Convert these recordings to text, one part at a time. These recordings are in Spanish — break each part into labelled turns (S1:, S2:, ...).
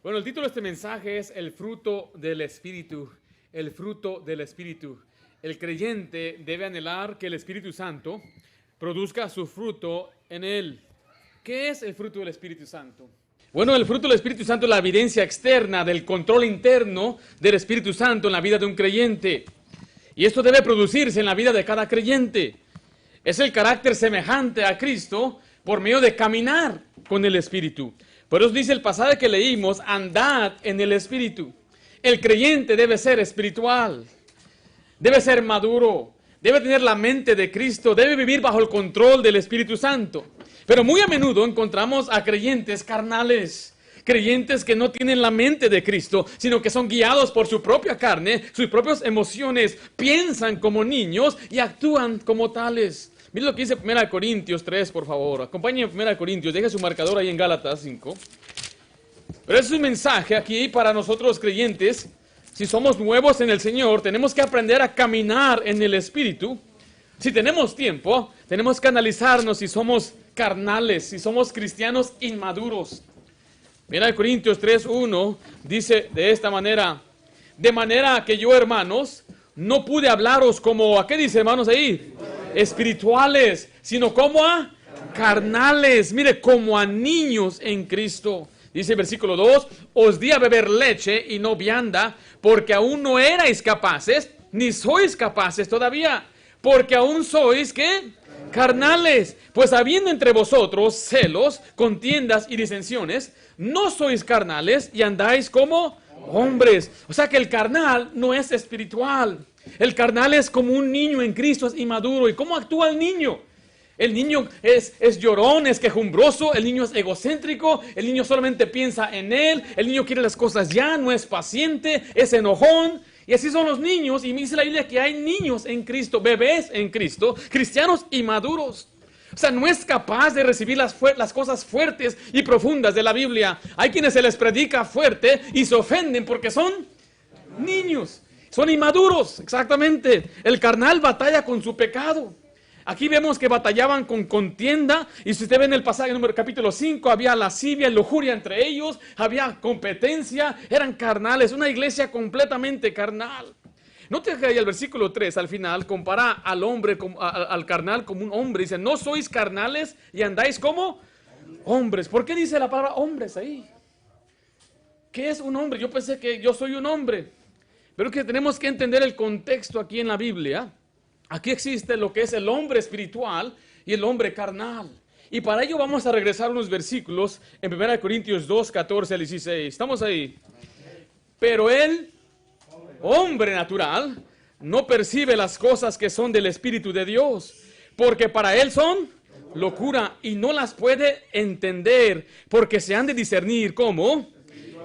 S1: Bueno, el título de este mensaje es El fruto del Espíritu. El fruto del Espíritu. El creyente debe anhelar que el Espíritu Santo produzca su fruto en él. ¿Qué es el fruto del Espíritu Santo? Bueno, el fruto del Espíritu Santo es la evidencia externa del control interno del Espíritu Santo en la vida de un creyente. Y esto debe producirse en la vida de cada creyente. Es el carácter semejante a Cristo por medio de caminar con el Espíritu. Por eso dice el pasaje que leímos, andad en el Espíritu. El creyente debe ser espiritual, debe ser maduro, debe tener la mente de Cristo, debe vivir bajo el control del Espíritu Santo. Pero muy a menudo encontramos a creyentes carnales, creyentes que no tienen la mente de Cristo, sino que son guiados por su propia carne, sus propias emociones, piensan como niños y actúan como tales. Mira lo que dice 1 Corintios 3, por favor. Acompáñenme en 1 Corintios, deje su marcador ahí en Gálatas 5. Pero es un mensaje aquí para nosotros los creyentes. Si somos nuevos en el Señor, tenemos que aprender a caminar en el Espíritu. Si tenemos tiempo, tenemos que analizarnos si somos carnales, si somos cristianos inmaduros. 1 Corintios 3:1 dice de esta manera: de manera que yo, hermanos, no pude hablaros como, ¿a qué dice, hermanos, ahí? Espirituales, sino como a carnales. Mire, como a niños en Cristo. Dice el versículo 2, os di a beber leche y no vianda, porque aún no erais capaces, ni sois capaces todavía, porque aún sois, ¿qué? Carnales. Pues habiendo entre vosotros celos, contiendas y disensiones, no sois carnales y andáis como hombres. O sea que el carnal no es espiritual. El carnal es como un niño en Cristo, es inmaduro. ¿Y cómo actúa el niño? El niño es llorón, es quejumbroso, el niño es egocéntrico, el niño solamente piensa en él, el niño quiere las cosas ya, no es paciente, es enojón. Y así son los niños, y me dice la Biblia que hay niños en Cristo, bebés en Cristo, cristianos inmaduros. O sea, no es capaz de recibir las cosas fuertes y profundas de la Biblia. Hay quienes se les predica fuerte y se ofenden porque son niños. Son inmaduros, exactamente. El carnal batalla con su pecado. Aquí vemos que batallaban con contienda. Y si usted ve en el pasaje número capítulo 5, había lascivia, lujuria entre ellos. Había competencia, eran carnales. Una iglesia completamente carnal. Note que ahí el versículo 3 al final compara al hombre, al carnal como un hombre. Dice, no sois carnales y andáis como hombres. ¿Por qué dice la palabra hombres ahí? ¿Qué es un hombre? Yo pensé que yo soy un hombre. Pero que tenemos que entender el contexto aquí en la Biblia. Aquí existe lo que es el hombre espiritual y el hombre carnal. Y para ello vamos a regresar unos versículos en 1 Corintios 2, 14 al 16. ¿Estamos ahí? Pero el hombre natural no percibe las cosas que son del Espíritu de Dios, porque para él son locura y no las puede entender, porque se han de discernir como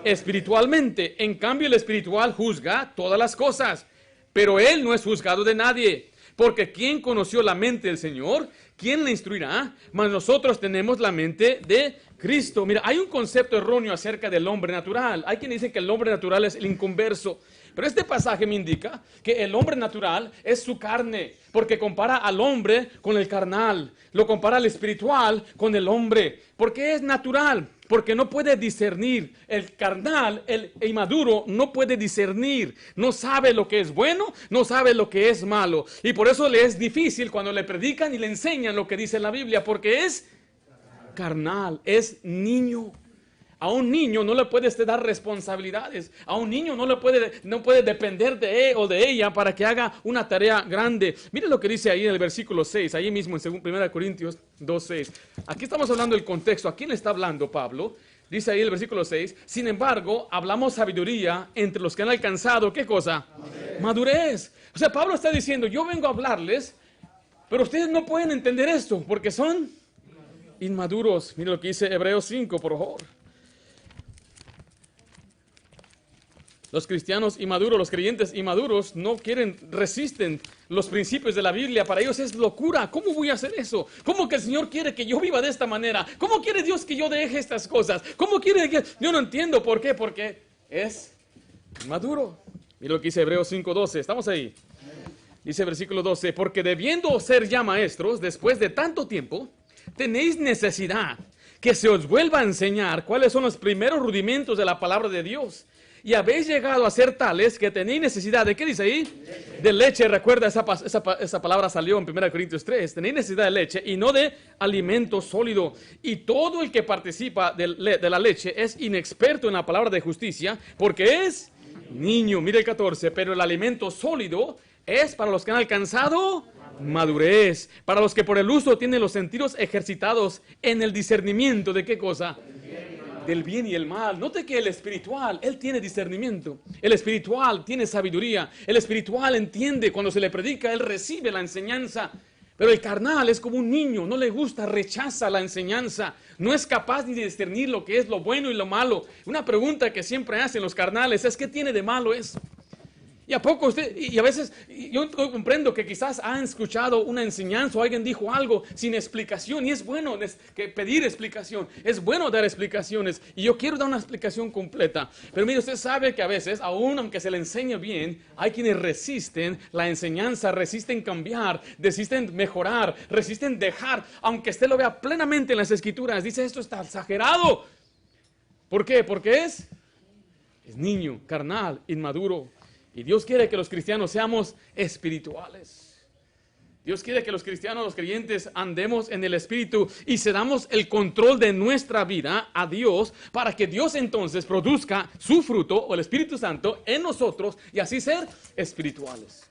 S1: espiritualmente. En cambio, el espiritual juzga todas las cosas, pero él no es juzgado de nadie. Porque ¿quién conoció la mente del Señor? ¿Quién le instruirá? Mas nosotros tenemos la mente de Cristo. Mira, hay un concepto erróneo acerca del hombre natural. Hay quien dice que el hombre natural es el inconverso. Pero este pasaje me indica que el hombre natural es su carne, porque compara al hombre con el carnal, lo compara al espiritual con el hombre. ¿Por qué es natural? Porque no puede discernir. El carnal, el inmaduro, no puede discernir. No sabe lo que es bueno, no sabe lo que es malo. Y por eso le es difícil cuando le predican y le enseñan lo que dice la Biblia, porque es carnal, es niño. A un niño no le puedes dar responsabilidades. A un niño no puede depender de él o de ella para que haga una tarea grande. Mire lo que dice ahí en el versículo 6, ahí mismo en 1 Corintios 2:6. Aquí estamos hablando del contexto. ¿A quién le está hablando Pablo? Dice ahí el versículo 6, sin embargo, hablamos sabiduría entre los que han alcanzado, ¿qué cosa? Madurez. O sea, Pablo está diciendo, yo vengo a hablarles, pero ustedes no pueden entender esto porque son inmaduros. Mire lo que dice Hebreos 5, por favor. Los cristianos inmaduros, los creyentes inmaduros no resisten los principios de la Biblia. Para ellos es locura. ¿Cómo voy a hacer eso? ¿Cómo que el Señor quiere que yo viva de esta manera? ¿Cómo quiere Dios que yo deje estas cosas? ¿Cómo quiere que...? Yo no entiendo por qué. Porque es inmaduro. Mira lo que dice Hebreos 5:12. ¿Estamos ahí? Dice versículo 12. Porque debiendo ser ya maestros, después de tanto tiempo, tenéis necesidad que se os vuelva a enseñar cuáles son los primeros rudimentos de la palabra de Dios. Y habéis llegado a ser tales que tenéis necesidad de, ¿qué dice ahí? De leche. Recuerda, esa palabra salió en 1 Corintios 3. Tenéis necesidad de leche y no de alimento sólido. Y todo el que participa de la leche es inexperto en la palabra de justicia, porque es niño. Mire el 14. Pero el alimento sólido es para los que han alcanzado madurez, para los que por el uso tienen los sentidos ejercitados en el discernimiento de ¿qué cosa? Del bien y el mal. Note que el espiritual, él tiene discernimiento. El espiritual tiene sabiduría. El espiritual entiende cuando se le predica, él recibe la enseñanza. Pero el carnal es como un niño, no le gusta, rechaza la enseñanza. No es capaz ni de discernir lo que es lo bueno y lo malo. Una pregunta que siempre hacen los carnales es, ¿qué tiene de malo eso? ¿Y a poco usted, y a veces, yo comprendo que quizás han escuchado una enseñanza o alguien dijo algo sin explicación, y es bueno pedir explicación, es bueno dar explicaciones, y yo quiero dar una explicación completa. Pero mire, usted sabe que a veces, aún aunque se le enseñe bien, hay quienes resisten la enseñanza, resisten cambiar, resisten mejorar, resisten dejar, aunque usted lo vea plenamente en las Escrituras, dice esto está exagerado. ¿Por qué? Porque es niño, carnal, inmaduro. Y Dios quiere que los cristianos seamos espirituales. Dios quiere que los cristianos, los creyentes, andemos en el Espíritu y cedamos el control de nuestra vida a Dios para que Dios entonces produzca su fruto o el Espíritu Santo en nosotros y así ser espirituales.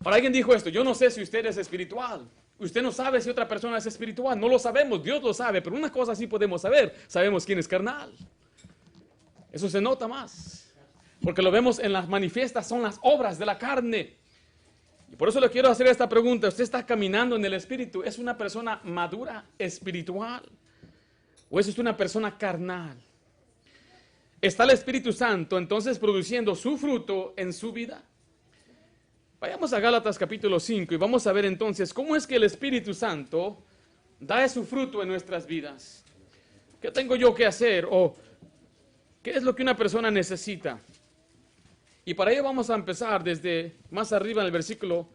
S1: Ahora alguien dijo esto, yo no sé si usted es espiritual. Usted no sabe si otra persona es espiritual. No lo sabemos, Dios lo sabe, pero una cosa sí podemos saber. Sabemos quién es carnal. Eso se nota más. Porque lo vemos en las manifiestas, son las obras de la carne. Y por eso le quiero hacer esta pregunta. ¿Usted está caminando en el Espíritu? ¿Es una persona madura, espiritual? ¿O es usted una persona carnal? ¿Está el Espíritu Santo entonces produciendo su fruto en su vida? Vayamos a Gálatas capítulo 5 y vamos a ver entonces cómo es que el Espíritu Santo da su fruto en nuestras vidas. ¿Qué tengo yo que hacer? ¿O qué es lo que una persona necesita? Y para ello vamos a empezar desde más arriba en el versículo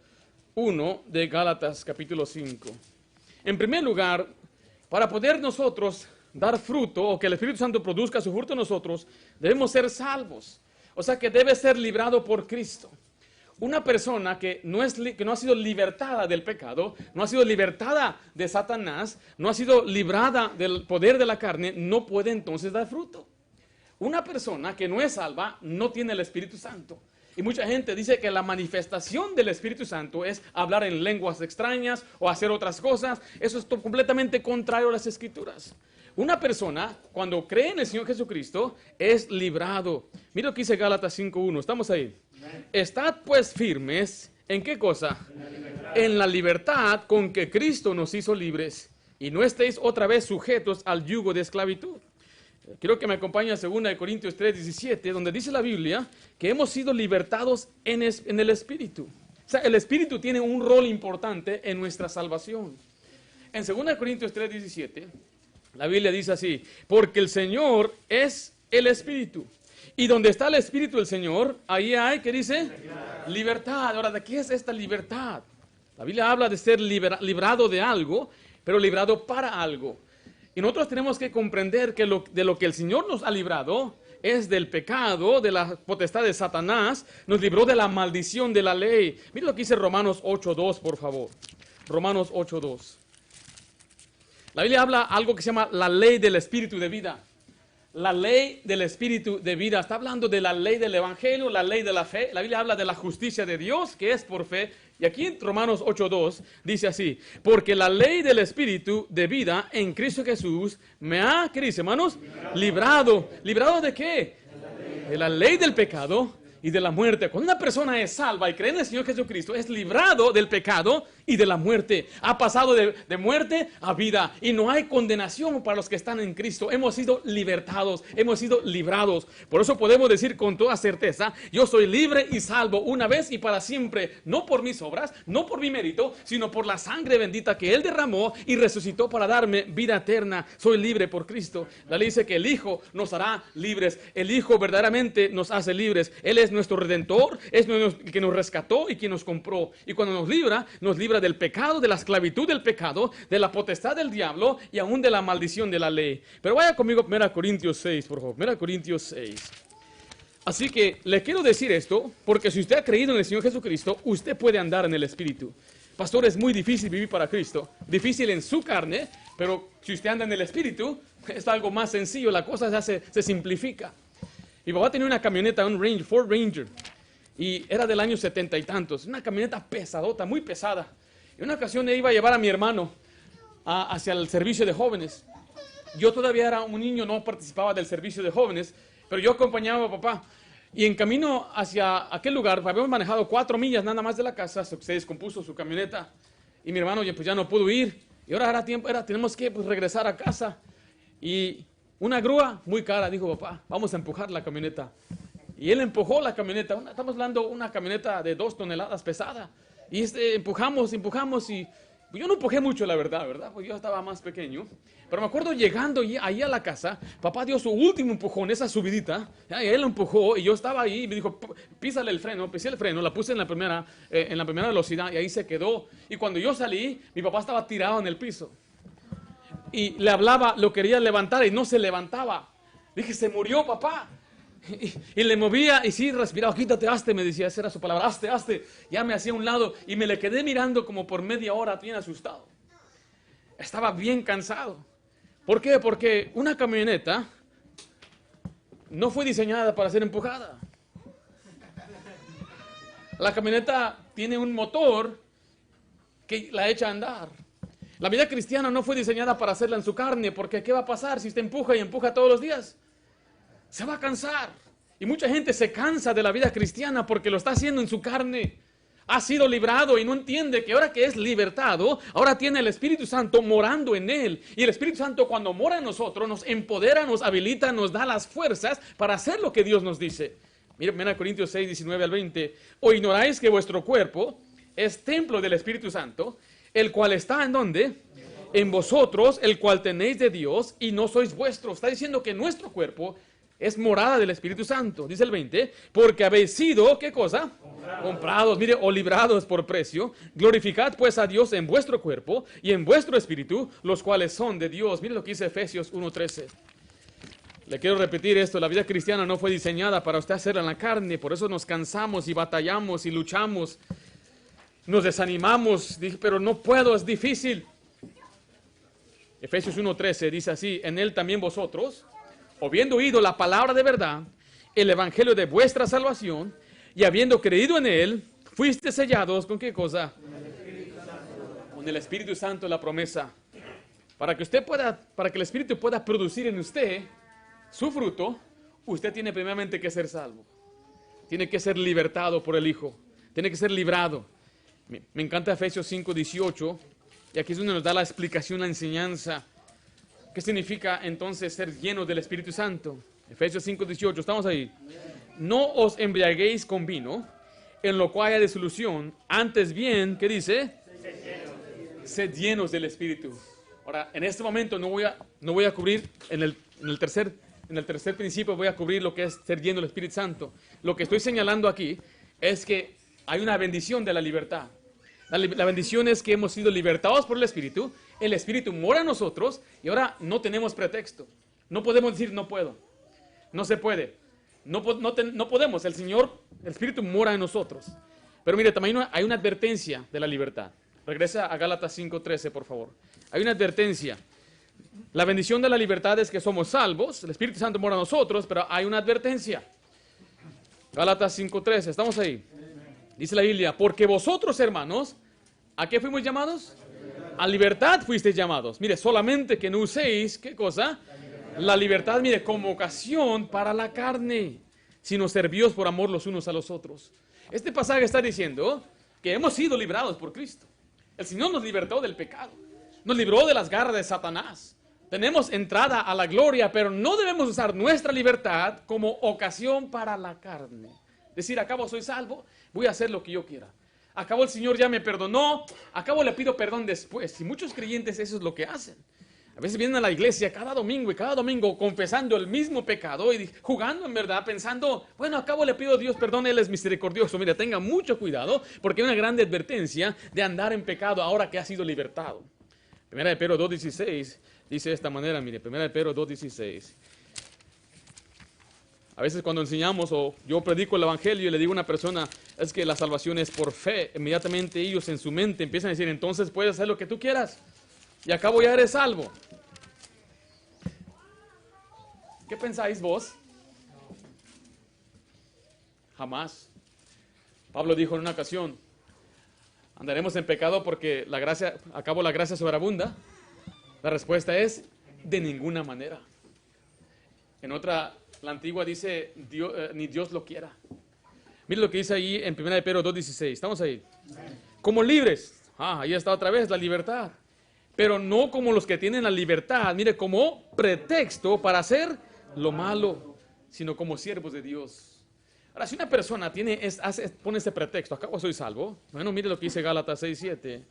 S1: 1 de Gálatas capítulo 5. En primer lugar, para poder nosotros dar fruto o que el Espíritu Santo produzca su fruto en nosotros, debemos ser salvos. O sea que debe ser librado por Cristo. Una persona que no ha sido libertada del pecado, no ha sido libertada de Satanás, no ha sido librada del poder de la carne, no puede entonces dar fruto. Una persona que no es salva no tiene el Espíritu Santo. Y mucha gente dice que la manifestación del Espíritu Santo es hablar en lenguas extrañas o hacer otras cosas. Eso es completamente contrario a las Escrituras. Una persona, cuando cree en el Señor Jesucristo, es librado. Mira lo que dice Gálatas 5:1. Estamos ahí. Estad pues firmes, ¿en qué cosa? En la libertad con que Cristo nos hizo libres. Y no estéis otra vez sujetos al yugo de esclavitud. Quiero que me acompañe a 2 Corintios 3:17, donde dice la Biblia que hemos sido libertados en el Espíritu. O sea, el Espíritu tiene un rol importante en nuestra salvación. En 2 Corintios 3:17, la Biblia dice así, porque el Señor es el Espíritu. Y donde está el Espíritu del Señor, ahí hay, ¿qué dice? Libertad. Ahora, ¿de qué es esta libertad? La Biblia habla de ser librado de algo, pero librado para algo. Y nosotros tenemos que comprender que de lo que el Señor nos ha librado es del pecado, de la potestad de Satanás, nos libró de la maldición de la ley. Mira lo que dice Romanos 8:2, por favor. Romanos 8:2. La Biblia habla algo que se llama la ley del Espíritu de vida. La ley del Espíritu de vida. Está hablando de la ley del Evangelio, la ley de la fe. La Biblia habla de la justicia de Dios, que es por fe. Y aquí en Romanos 8:2 dice así, porque la ley del Espíritu de vida en Cristo Jesús me ha, ¿qué dice, hermanos? Librado. ¿Librado de qué? De la ley del pecado y de la muerte. Cuando una persona es salva y cree en el Señor Jesucristo, es librado del pecado y de la muerte. Ha pasado de muerte a vida y no hay condenación para los que están en Cristo. Hemos sido libertados, hemos sido librados. Por eso podemos decir con toda certeza, yo soy libre y salvo una vez y para siempre, no por mis obras, no por mi mérito, sino por la sangre bendita que Él derramó y resucitó para darme vida eterna. Soy libre por Cristo. La ley dice que el Hijo nos hará libres. El Hijo verdaderamente nos hace libres. Él es es nuestro Redentor, es el que nos rescató y quien nos compró. Y cuando nos libra del pecado, de la esclavitud del pecado, de la potestad del diablo y aún de la maldición de la ley. Pero vaya conmigo 1 Corintios 6, por favor. 1 Corintios 6. Así que le quiero decir esto, porque si usted ha creído en el Señor Jesucristo, usted puede andar en el Espíritu. Pastor, es muy difícil vivir para Cristo, difícil en su carne, pero si usted anda en el Espíritu, es algo más sencillo, la cosa se simplifica. Mi papá tenía una camioneta, un Ranger, Ford Ranger, y era del año 70 y tantos, una camioneta pesadota, muy pesada. En una ocasión le iba a llevar a mi hermano hacia el servicio de jóvenes. Yo todavía era un niño, no participaba del servicio de jóvenes, pero yo acompañaba a papá. Y en camino hacia aquel lugar, habíamos manejado 4 millas nada más de la casa, se descompuso su camioneta. Y mi hermano pues ya no pudo ir. Y ahora tenemos que regresar a casa. Y una grúa muy cara, dijo papá, vamos a empujar la camioneta. Y él empujó la camioneta, estamos hablando de una camioneta de 2 toneladas pesada. Y empujamos y yo no empujé mucho, la verdad, porque yo estaba más pequeño. Pero me acuerdo llegando ahí a la casa, papá dio su último empujón, esa subidita, y él empujó y yo estaba ahí y me dijo, písale el freno, pisé el freno, la puse en la primera velocidad y ahí se quedó. Y cuando yo salí, mi papá estaba tirado en el piso. Y le hablaba, lo quería levantar y no se levantaba. Dije, se murió papá. Y le movía y sí respiraba, quítate, hazte, me decía, esa era su palabra, hazte. Ya me hacía a un lado y me le quedé mirando como por media hora, bien asustado. Estaba bien cansado. ¿Por qué? Porque una camioneta no fue diseñada para ser empujada. La camioneta tiene un motor que la echa a andar. La vida cristiana no fue diseñada para hacerla en su carne, porque ¿qué va a pasar si usted empuja y empuja todos los días? Se va a cansar. Y mucha gente se cansa de la vida cristiana porque lo está haciendo en su carne. Ha sido librado y no entiende que ahora que es libertado, ahora tiene el Espíritu Santo morando en él. Y el Espíritu Santo cuando mora en nosotros nos empodera, nos habilita, nos da las fuerzas para hacer lo que Dios nos dice. Mira 1 Corintios 6, 19 al 20. ¿O ignoráis que vuestro cuerpo es templo del Espíritu Santo, el cual está en dónde? En vosotros, el cual tenéis de Dios y no sois vuestros. Está diciendo que nuestro cuerpo es morada del Espíritu Santo. Dice el 20, porque habéis sido, ¿qué cosa? Comprados, mire, o librados por precio. Glorificad pues a Dios en vuestro cuerpo y en vuestro espíritu, los cuales son de Dios. Mire lo que dice Efesios 1:13. Le quiero repetir esto, la vida cristiana no fue diseñada para usted hacerla en la carne, por eso nos cansamos y batallamos y luchamos, nos desanimamos, pero no puedo, es difícil. Efesios 1:13 dice así, en él también vosotros, habiendo oído la palabra de verdad, el evangelio de vuestra salvación, y habiendo creído en él, fuiste sellados, ¿con qué cosa? Con el Espíritu Santo, la promesa. Para que el Espíritu pueda producir en usted su fruto, usted tiene primeramente que ser salvo. Tiene que ser libertado por el Hijo. Tiene que ser librado. Me encanta Efesios 5:18, y aquí es donde nos da la explicación, la enseñanza. ¿Qué significa entonces ser lleno del Espíritu Santo? Efesios 5:18, estamos ahí. No os embriaguéis con vino, en lo cual hay disolución, antes bien, ¿qué dice? Sed llenos del Espíritu. Ahora, en este momento no voy a cubrir, en el tercer principio voy a cubrir lo que es ser lleno del Espíritu Santo. Lo que estoy señalando aquí es que hay una bendición de la libertad. La bendición es que hemos sido libertados por el Espíritu mora en nosotros y ahora no tenemos pretexto. No podemos decir no puedo, no se puede, no podemos, el Espíritu mora en nosotros. Pero mire, también hay una advertencia de la libertad. Regresa a Gálatas 5:13, por favor. Hay una advertencia. La bendición de la libertad es que somos salvos, el Espíritu Santo mora en nosotros, pero hay una advertencia. Gálatas 5:13, estamos ahí. Dice la Biblia, porque vosotros, hermanos, ¿a qué fuimos llamados? A libertad fuisteis llamados. Mire, solamente que no uséis, ¿qué cosa? La libertad, mire, como ocasión para la carne, sino servíos por amor los unos a los otros. Este pasaje está diciendo que hemos sido librados por Cristo. El Señor nos libertó del pecado. Nos libró de las garras de Satanás. Tenemos entrada a la gloria, pero no debemos usar nuestra libertad como ocasión para la carne. Decir, acabo soy salvo, voy a hacer lo que yo quiera. Acabo el Señor ya me perdonó, acabo le pido perdón después. Y muchos creyentes eso es lo que hacen. A veces vienen a la iglesia cada domingo y cada domingo confesando el mismo pecado y jugando en verdad, pensando, bueno, a cabo le pido a Dios perdón, Él es misericordioso. Mira, tenga mucho cuidado porque hay una gran advertencia de andar en pecado ahora que ha sido libertado. Primera de Pedro 2:16 dice de esta manera, mire, Primera de Pedro 2:16. A veces cuando enseñamos o yo predico el evangelio y le digo a una persona, es que la salvación es por fe, inmediatamente ellos en su mente empiezan a decir, entonces puedes hacer lo que tú quieras y a cabo ya eres salvo. ¿Qué pensáis vos? Jamás. Pablo dijo en una ocasión, ¿andaremos en pecado porque la gracia, a cabo la gracia sobreabunda? La respuesta es, de ninguna manera. En otra, la antigua dice, ni Dios lo quiera. Mire lo que dice ahí en 1 Pedro 2:16. ¿Estamos ahí? Como libres. Ahí está otra vez la libertad. Pero no como los que tienen la libertad, mire, como pretexto para hacer lo malo, sino como siervos de Dios. Ahora, si una persona pone ese pretexto, ¿acaso soy salvo? Bueno, mire lo que dice Gálatas 6:7.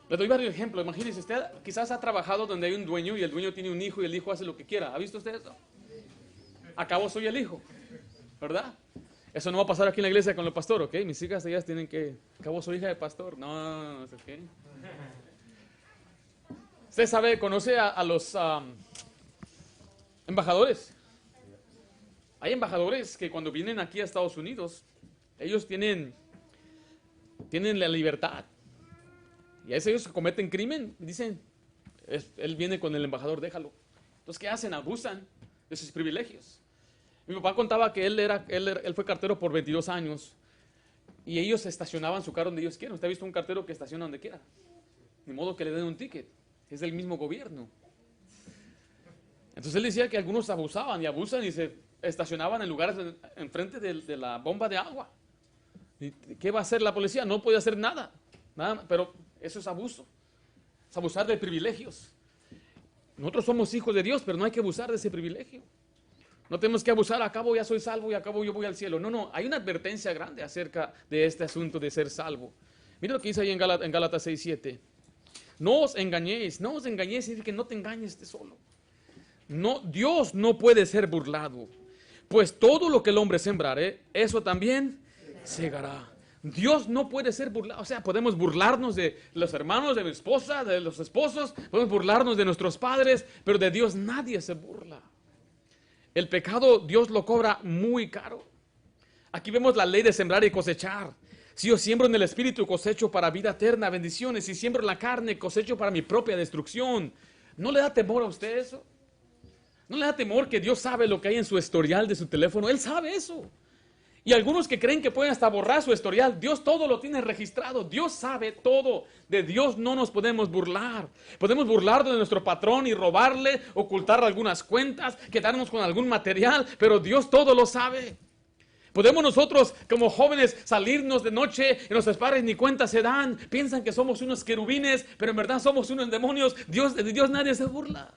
S1: Le doy varios ejemplos. Imagínese, usted quizás ha trabajado donde hay un dueño y el dueño tiene un hijo y el hijo hace lo que quiera. ¿Ha visto usted eso? Acabo soy el hijo, ¿verdad? Eso no va a pasar aquí en la iglesia con el pastor, ¿ok? Mis hijas, ellas tienen que... Acabo soy hija de pastor. No, ¿ok? Usted sabe, conoce a los embajadores. Hay embajadores que cuando vienen aquí a Estados Unidos, ellos tienen la libertad. Y a veces ellos cometen crimen, dicen, él viene con el embajador, déjalo. Entonces, ¿qué hacen? Abusan de sus privilegios. Mi papá contaba que él fue cartero por 22 años y ellos estacionaban su carro donde ellos quieran. ¿Usted ha visto un cartero que estaciona donde quiera? Ni modo que le den un ticket. Es del mismo gobierno. Entonces él decía que algunos abusaban y abusan y se estacionaban en lugares enfrente de la bomba de agua. ¿Y qué va a hacer la policía? No puede hacer nada, pero eso es abuso. Es abusar de privilegios. Nosotros somos hijos de Dios, pero no hay que abusar de ese privilegio. No tenemos que abusar, a cabo ya soy salvo y a cabo yo voy al cielo. No, hay una advertencia grande acerca de este asunto de ser salvo. Mira lo que dice ahí en Gálatas 6:7. No os engañéis, y que no te engañes de solo. No, Dios no puede ser burlado, pues todo lo que el hombre sembrare, eso también segará. Dios no puede ser burlado. O sea, podemos burlarnos de los hermanos, de mi esposa, de los esposos, podemos burlarnos de nuestros padres, pero de Dios nadie se burla. El pecado Dios lo cobra muy caro. Aquí vemos la ley de sembrar y cosechar. Si yo siembro en el espíritu, cosecho para vida eterna, bendiciones. Si siembro en la carne, cosecho para mi propia destrucción. ¿No le da temor a usted eso? ¿No le da temor que Dios sabe lo que hay en su historial de su teléfono? Él sabe eso. Y algunos que creen que pueden hasta borrar su historial, Dios todo lo tiene registrado. Dios sabe todo. De Dios no nos podemos burlar. Podemos burlarnos de nuestro patrón y robarle, ocultar algunas cuentas, quedarnos con algún material, pero Dios todo lo sabe. Podemos nosotros como jóvenes salirnos de noche y nuestros padres ni cuenta se dan. Piensan que somos unos querubines, pero en verdad somos unos demonios. De Dios nadie se burla.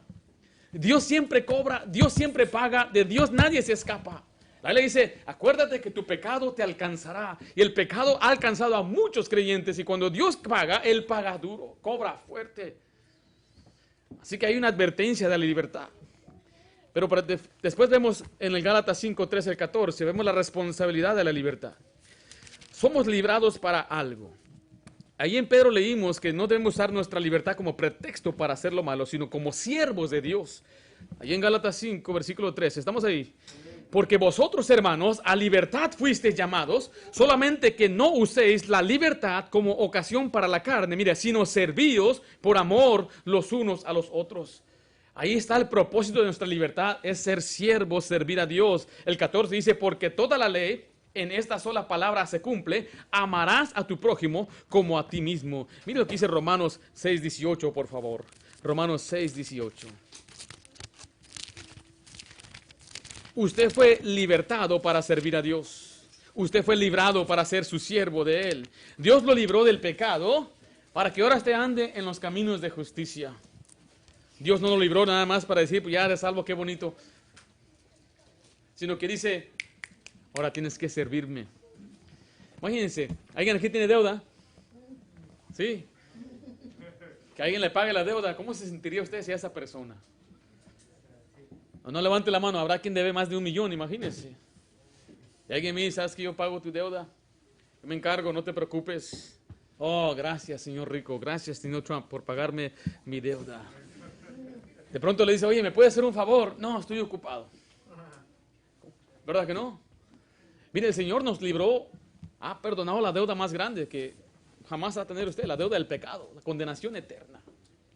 S1: Dios siempre cobra, Dios siempre paga, de Dios nadie se escapa. La Biblia dice, acuérdate que tu pecado te alcanzará. Y el pecado ha alcanzado a muchos creyentes. Y cuando Dios paga, Él paga duro, cobra fuerte. Así que hay una advertencia de la libertad. Pero después vemos en el Gálatas 5, 13 al 14, vemos la responsabilidad de la libertad. Somos librados para algo. Ahí en Pedro leímos que no debemos usar nuestra libertad como pretexto para hacer lo malo, sino como siervos de Dios. Ahí en Gálatas 5, versículo 13, ¿estamos ahí? Porque vosotros, hermanos, a libertad fuisteis llamados, solamente que no uséis la libertad como ocasión para la carne, mira, sino servíos por amor los unos a los otros. Ahí está el propósito de nuestra libertad, es ser siervos, servir a Dios. El 14 dice, porque toda la ley en esta sola palabra se cumple, amarás a tu prójimo como a ti mismo. Mira lo que dice Romanos 6:18, por favor. Romanos 6:18. Usted fue libertado para servir a Dios. Usted fue librado para ser su siervo de Él. Dios lo libró del pecado para que ahora usted ande en los caminos de justicia. Dios no lo libró nada más para decir, pues ya eres salvo, qué bonito. Sino que dice, ahora tienes que servirme. Imagínense, ¿alguien aquí tiene deuda? Sí. Que alguien le pague la deuda. ¿Cómo se sentiría usted si a esa persona? No levante la mano. Habrá quien debe más de 1,000,000, imagínese. Y alguien me dice, ¿sabes que yo pago tu deuda? Yo me encargo, no te preocupes. Oh, gracias, señor rico. Gracias, señor Trump, por pagarme mi deuda. De pronto le dice, oye, ¿me puedes hacer un favor? No, estoy ocupado. ¿Verdad que no? Mire, el Señor nos libró, ha perdonado la deuda más grande que jamás va a tener usted, la deuda del pecado, la condenación eterna.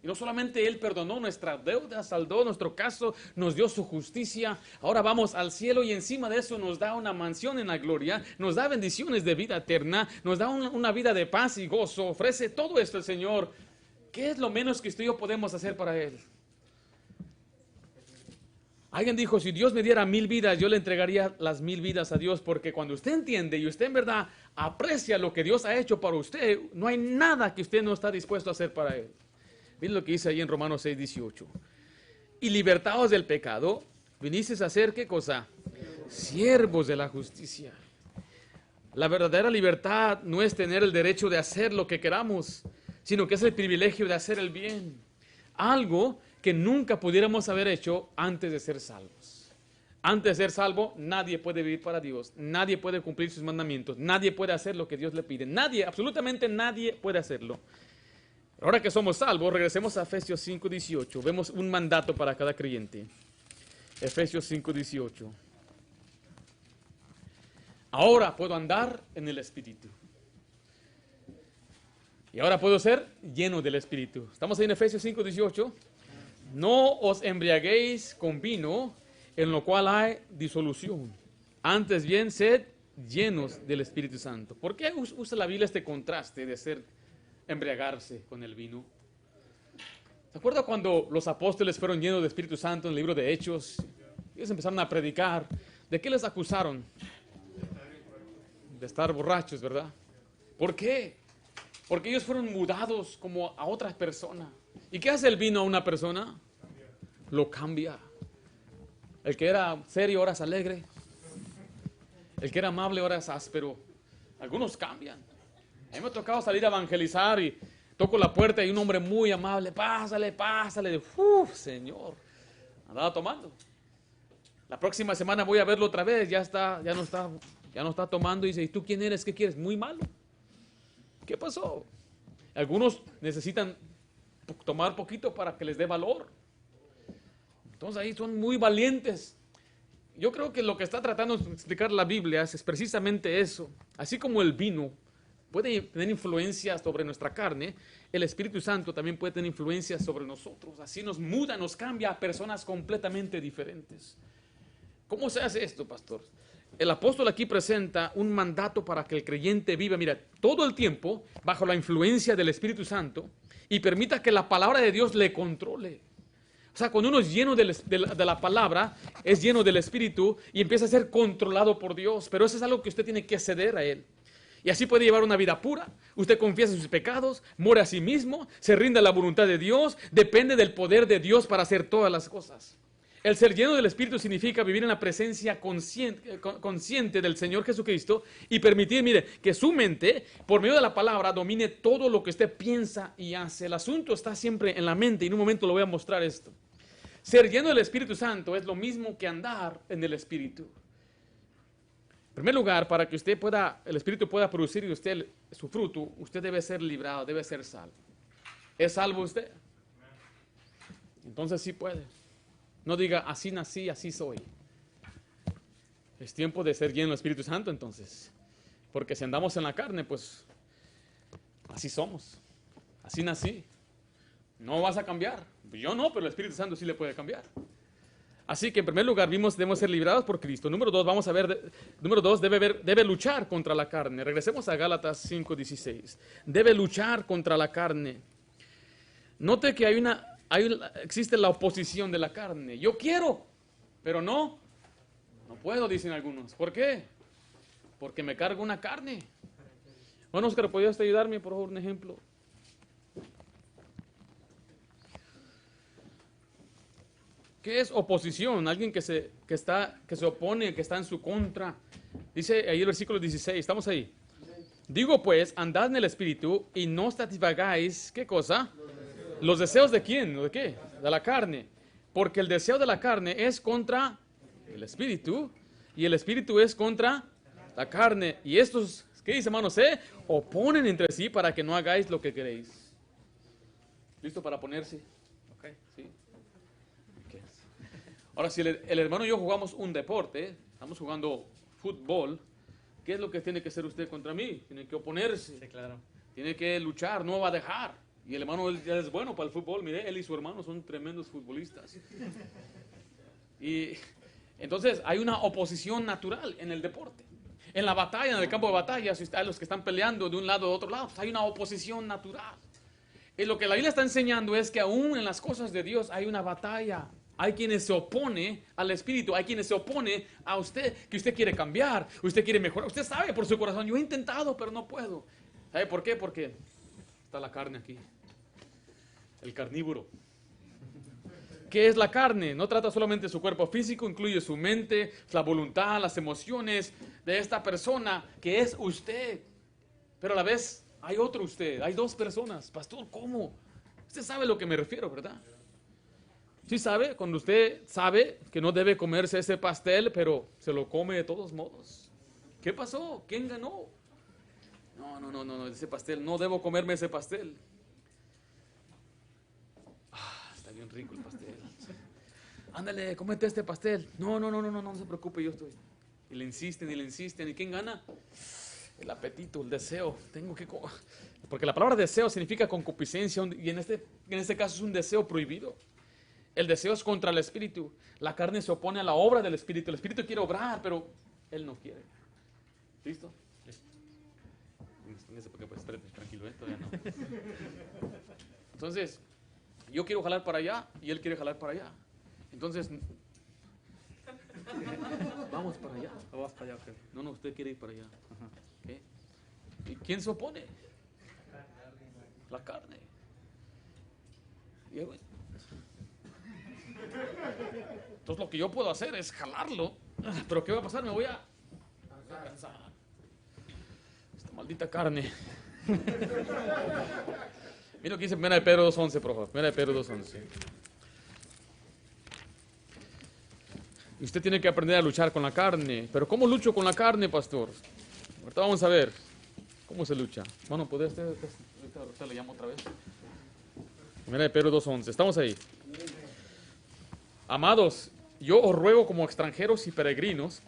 S1: Y no solamente Él perdonó nuestra deuda, saldó nuestro caso, nos dio su justicia, ahora vamos al cielo y encima de eso nos da una mansión en la gloria, nos da bendiciones de vida eterna, nos da una vida de paz y gozo, ofrece todo esto el Señor. ¿Qué es lo menos que usted y yo podemos hacer para Él? Alguien dijo, si Dios me diera 1,000 vidas, yo le entregaría las 1,000 vidas a Dios, porque cuando usted entiende y usted en verdad aprecia lo que Dios ha hecho para usted, no hay nada que usted no está dispuesto a hacer para Él. Miren lo que dice ahí en Romanos 6:18. Y libertados del pecado, vinisteis a ser, ¿qué cosa? Siervos de la justicia. La verdadera libertad no es tener el derecho de hacer lo que queramos, sino que es el privilegio de hacer el bien. Algo que nunca pudiéramos haber hecho antes de ser salvos. Antes de ser salvo, nadie puede vivir para Dios, nadie puede cumplir sus mandamientos, nadie puede hacer lo que Dios le pide, nadie, absolutamente nadie puede hacerlo. Ahora que somos salvos, regresemos a Efesios 5:18, vemos un mandato para cada creyente. Efesios 5:18. Ahora puedo andar en el Espíritu. Y ahora puedo ser lleno del Espíritu. Estamos ahí en Efesios 5:18. No os embriaguéis con vino, en lo cual hay disolución. Antes bien, sed llenos del Espíritu Santo. ¿Por qué usa la Biblia este contraste de embriagarse con el vino? ¿Se acuerda cuando los apóstoles fueron llenos del Espíritu Santo en el libro de Hechos? Ellos empezaron a predicar. ¿De qué les acusaron? De estar borrachos, ¿verdad? ¿Por qué? Porque ellos fueron mudados como a otras personas. ¿Y qué hace el vino a una persona? Lo cambia. El que era serio ahora es alegre. El que era amable ahora es áspero. Algunos cambian. A mí me ha tocado salir a evangelizar y toco la puerta y hay un hombre muy amable. Pásale, pásale. Uf, Señor. Andaba tomando. La próxima semana voy a verlo otra vez. Ya no está tomando. Y dice, ¿y tú quién eres? ¿Qué quieres? Muy malo. ¿Qué pasó? Algunos necesitan tomar poquito para que les dé valor. Entonces ahí son muy valientes. Yo creo que lo que está tratando de explicar la Biblia es precisamente eso. Así como el vino puede tener influencia sobre nuestra carne, el Espíritu Santo también puede tener influencia sobre nosotros. Así nos muda, nos cambia a personas completamente diferentes. ¿Cómo se hace esto, pastor? El apóstol aquí presenta un mandato para que el creyente viva, mira, todo el tiempo bajo la influencia del Espíritu Santo y permita que la palabra de Dios le controle. O sea, cuando uno es lleno de la palabra, es lleno del Espíritu y empieza a ser controlado por Dios. Pero eso es algo que usted tiene que ceder a Él. Y así puede llevar una vida pura. Usted confiesa sus pecados, muere a sí mismo, se rinde a la voluntad de Dios, depende del poder de Dios para hacer todas las cosas. El ser lleno del Espíritu significa vivir en la presencia consciente del Señor Jesucristo y permitir, mire, que su mente, por medio de la palabra, domine todo lo que usted piensa y hace. El asunto está siempre en la mente y en un momento lo voy a mostrar esto. Ser lleno del Espíritu Santo es lo mismo que andar en el Espíritu. En primer lugar, para que el Espíritu pueda producir en usted su fruto, usted debe ser librado, debe ser salvo. ¿Es salvo usted? Entonces sí puede. No diga, así nací, así soy. Es tiempo de ser lleno del Espíritu Santo entonces. Porque si andamos en la carne, pues así somos. Así nací. No vas a cambiar. Yo no, pero el Espíritu Santo sí le puede cambiar. Así que en primer lugar debemos ser librados por Cristo. Número dos, debe luchar contra la carne. Regresemos a Gálatas 5:16. Debe luchar contra la carne. Note que existe la oposición de la carne. Yo quiero, pero no puedo, dicen algunos. ¿Por qué? Porque me cargo una carne. Bueno, Oscar, ¿podrías ayudarme, por favor, un ejemplo? ¿Qué es oposición? Alguien que se opone, que está en su contra. Dice ahí el versículo 16, ¿estamos ahí? Digo pues, andad en el Espíritu y no satisfagáis, ¿qué cosa? ¿Los deseos de quién? ¿De qué? De la carne. Porque el deseo de la carne es contra el Espíritu y el Espíritu es contra la carne. Y estos, ¿qué dice, hermanos? Se oponen entre sí para que no hagáis lo que queréis. ¿Listo para ponerse? Ok, sí. Okay. Ahora, si el hermano y yo jugamos un deporte, estamos jugando fútbol, ¿qué es lo que tiene que hacer usted contra mí? Tiene que oponerse.
S2: Sí, claro.
S1: Tiene que luchar, no va a dejar. Y el hermano él ya es bueno para el fútbol. Mire, él y su hermano son tremendos futbolistas. Y entonces hay una oposición natural en el deporte. En la batalla, en el campo de batalla, si hay los que están peleando de un lado o de otro lado, pues hay una oposición natural. Y lo que la Biblia está enseñando es que aún en las cosas de Dios hay una batalla. Hay quienes se opone al Espíritu, hay quienes se opone a usted, que usted quiere cambiar, usted quiere mejorar. Usted sabe por su corazón, yo he intentado, pero no puedo. ¿Sabe por qué? Porque está la carne aquí. El carnívoro. ¿Qué es la carne? No trata solamente de su cuerpo físico, incluye su mente, la voluntad, las emociones de esta persona que es usted. Pero a la vez hay otro usted, hay dos personas. Pastor, ¿cómo? Usted sabe a lo que me refiero, ¿verdad? Sí sabe, cuando usted sabe que no debe comerse ese pastel, pero se lo come de todos modos. ¿Qué pasó? ¿Quién ganó? No, ese pastel, no debo comerme ese pastel. Está bien rico el pastel. Ándale, cómete este pastel. No se preocupe, yo estoy. Y le insisten. ¿Y quién gana? El apetito, el deseo. Tengo que porque la palabra deseo significa concupiscencia y en este caso es un deseo prohibido. El deseo es contra el Espíritu. La carne se opone a la obra del Espíritu. El Espíritu quiere obrar, pero él no quiere. ¿Listo? Tranquilo, todavía no. Entonces, yo quiero jalar para allá y él quiere jalar para allá. Entonces, vamos para allá.
S2: Vamos para allá, okay.
S1: No, usted quiere ir para allá. ¿Okay? ¿Y quién se opone? La carne. Y bueno, entonces lo que yo puedo hacer es jalarlo. Pero ¿qué va a pasar? Me voy a cansar. Esta maldita carne. Mira lo que dice 1 Pedro 2:11, por favor. 1 Pedro 2:11. Y usted tiene que aprender a luchar con la carne. Pero ¿cómo lucho con la carne, pastor? Ahorita vamos a ver cómo se lucha. Bueno, ¿puede usted? Ahorita le llamo otra vez. 1 Pedro 2:11. Estamos ahí. Amados, yo os ruego como extranjeros y peregrinos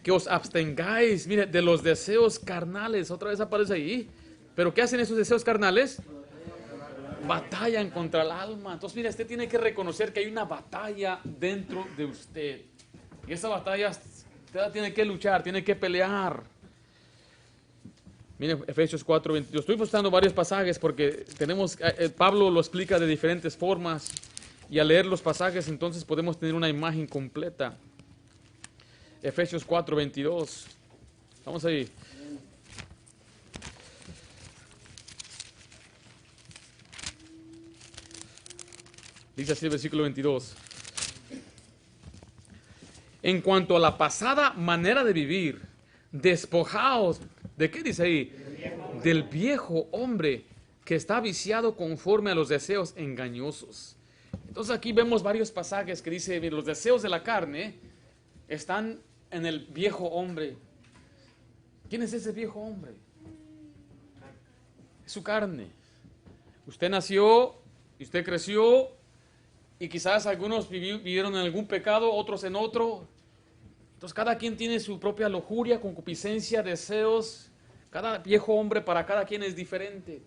S1: que os abstengáis, mire, de los deseos carnales. Otra vez aparece ahí. ¿Pero qué hacen esos deseos carnales? Batallan contra el alma. Entonces, mire, usted tiene que reconocer que hay una batalla dentro de usted. Y esa batalla usted tiene que luchar, tiene que pelear. Mire, Efesios 4:22. Estoy mostrando varios pasajes porque Pablo lo explica de diferentes formas. Y al leer los pasajes, entonces podemos tener una imagen completa. Efesios 4:22. Vamos ahí. Dice así el versículo 22. En cuanto a la pasada manera de vivir, despojaos. ¿De qué dice ahí? Del viejo hombre que está viciado conforme a los deseos engañosos. Entonces aquí vemos varios pasajes que dice, los deseos de la carne están en el viejo hombre. ¿Quién es ese viejo hombre? Es su carne. Usted nació, usted creció y quizás algunos vivieron en algún pecado, otros en otro. Entonces cada quien tiene su propia lujuria, concupiscencia, deseos. Cada viejo hombre para cada quien es diferente.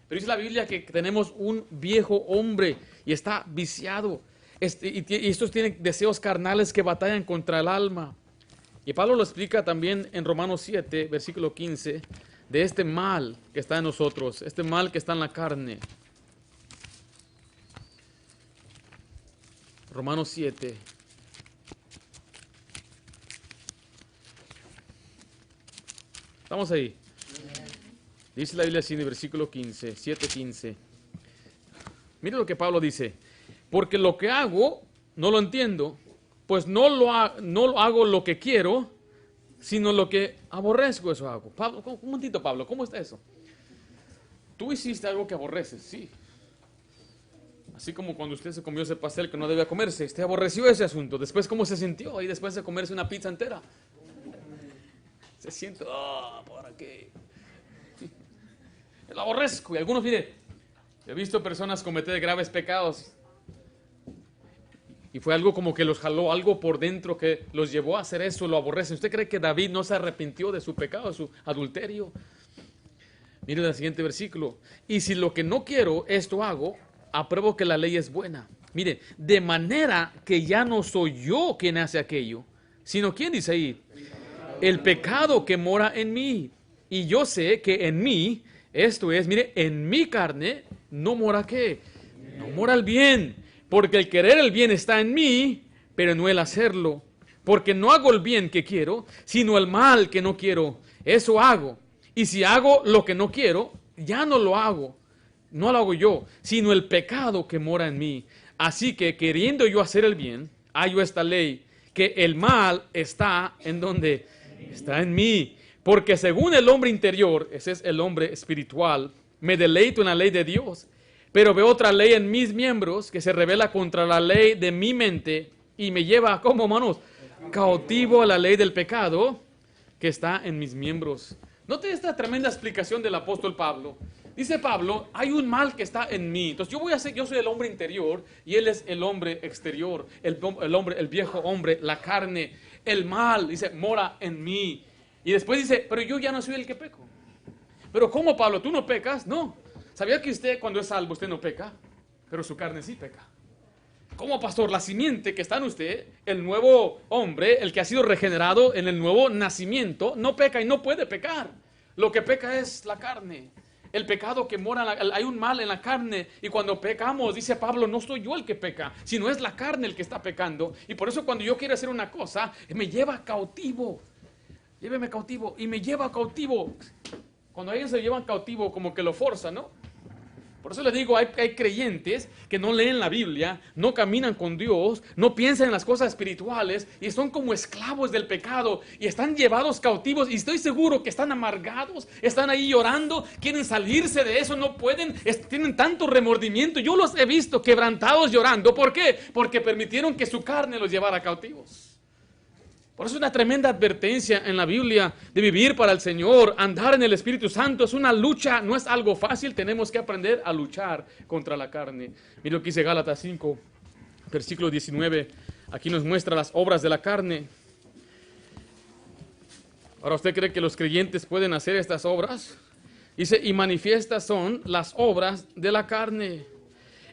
S1: Pero dice la Biblia que tenemos un viejo hombre y está viciado. Y estos tienen deseos carnales que batallan contra el alma. Y Pablo lo explica también en Romanos 7, versículo 15, de este mal que está en nosotros, este mal que está en la carne. Romanos 7. Estamos ahí. Dice la Biblia así en el versículo 15, 7:15. Mire lo que Pablo dice. Porque lo que hago, no lo entiendo, pues no lo hago lo que quiero, sino lo que aborrezco, eso hago. Pablo, un momentito, Pablo, ¿cómo está eso? Tú hiciste algo que aborreces, sí. Así como cuando usted se comió ese pastel que no debía comerse, usted aborreció ese asunto. Después, ¿cómo se sintió? Y después de comerse una pizza entera. Se siente, ¿para qué? Lo aborrezco. Y algunos, mire, he visto personas cometer graves pecados. Y fue algo como que los jaló, algo por dentro que los llevó a hacer eso, lo aborrecen. ¿Usted cree que David no se arrepintió de su pecado, de su adulterio? Mire el siguiente versículo. Y si lo que no quiero, esto hago, apruebo que la ley es buena. Mire, de manera que ya no soy yo quien hace aquello, sino ¿quién dice ahí? El pecado que mora en mí. Y yo sé que en mí, esto es, mire, en mi carne, no mora ¿qué? No mora el bien. Porque el querer el bien está en mí, pero no el hacerlo. Porque no hago el bien que quiero, sino el mal que no quiero. Eso hago. Y si hago lo que no quiero, ya no lo hago. No lo hago yo, sino el pecado que mora en mí. Así que queriendo yo hacer el bien, hallo esta ley, que el mal está en donde está en mí. Porque según el hombre interior, ese es el hombre espiritual, me deleito en la ley de Dios. Pero veo otra ley en mis miembros que se revela contra la ley de mi mente y me lleva, ¿cómo, hermanos? Cautivo a la ley del pecado que está en mis miembros. Note esta tremenda explicación del apóstol Pablo. Dice Pablo, hay un mal que está en mí. Entonces yo soy el hombre interior y él es el hombre exterior, el viejo hombre, la carne, el mal, dice, mora en mí. Y después dice, pero yo ya no soy el que peco. Pero ¿cómo, Pablo? ¿Tú no pecas? No. ¿Sabía que usted cuando es salvo usted no peca? Pero su carne sí peca. ¿Cómo, pastor? La simiente que está en usted, el nuevo hombre, el que ha sido regenerado en el nuevo nacimiento, no peca y no puede pecar. Lo que peca es la carne. El pecado que mora, hay un mal en la carne y cuando pecamos, dice Pablo, no soy yo el que peca, sino es la carne el que está pecando. Y por eso cuando yo quiero hacer una cosa, me lleva cautivo. Lléveme cautivo y me lleva cautivo. Cuando a alguien se llevan cautivo, como que lo forza, ¿no? Por eso les digo, hay creyentes que no leen la Biblia, no caminan con Dios, no piensan en las cosas espirituales y son como esclavos del pecado y están llevados cautivos y estoy seguro que están amargados, están ahí llorando, quieren salirse de eso, no pueden, tienen tanto remordimiento. Yo los he visto quebrantados llorando. ¿Por qué? Porque permitieron que su carne los llevara cautivos. Por eso es una tremenda advertencia en la Biblia de vivir para el Señor, andar en el Espíritu Santo. Es una lucha, no es algo fácil. Tenemos que aprender a luchar contra la carne. Mira lo que dice Gálatas 5, versículo 19. Aquí nos muestra las obras de la carne. Ahora, ¿usted cree que los creyentes pueden hacer estas obras? Dice, y manifiestas son las obras de la carne.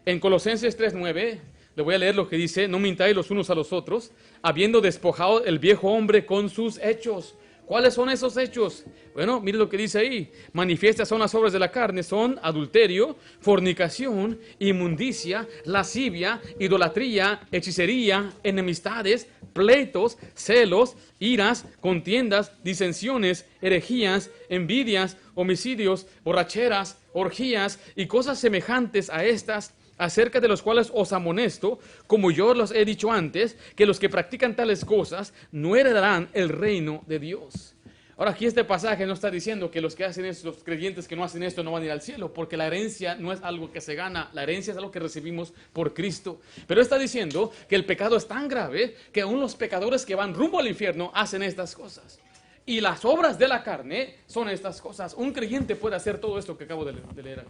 S1: En Colosenses 3:9... le voy a leer lo que dice, no mintáis los unos a los otros, habiendo despojado el viejo hombre con sus hechos. ¿Cuáles son esos hechos? Bueno, mire lo que dice ahí. Manifiestas son las obras de la carne, son adulterio, fornicación, inmundicia, lascivia, idolatría, hechicería, enemistades, pleitos, celos, iras, contiendas, disensiones, herejías, envidias, homicidios, borracheras, orgías y cosas semejantes a estas, acerca de los cuales os amonesto, como yo los he dicho antes, que los que practican tales cosas no heredarán el reino de Dios. Ahora, aquí este pasaje no está diciendo que los que hacen esto, los creyentes que no hacen esto no van a ir al cielo, porque la herencia no es algo que se gana, la herencia es algo que recibimos por Cristo. Pero está diciendo que el pecado es tan grave que aún los pecadores que van rumbo al infierno hacen estas cosas. Y las obras de la carne son estas cosas. Un creyente puede hacer todo esto que acabo de leer aquí.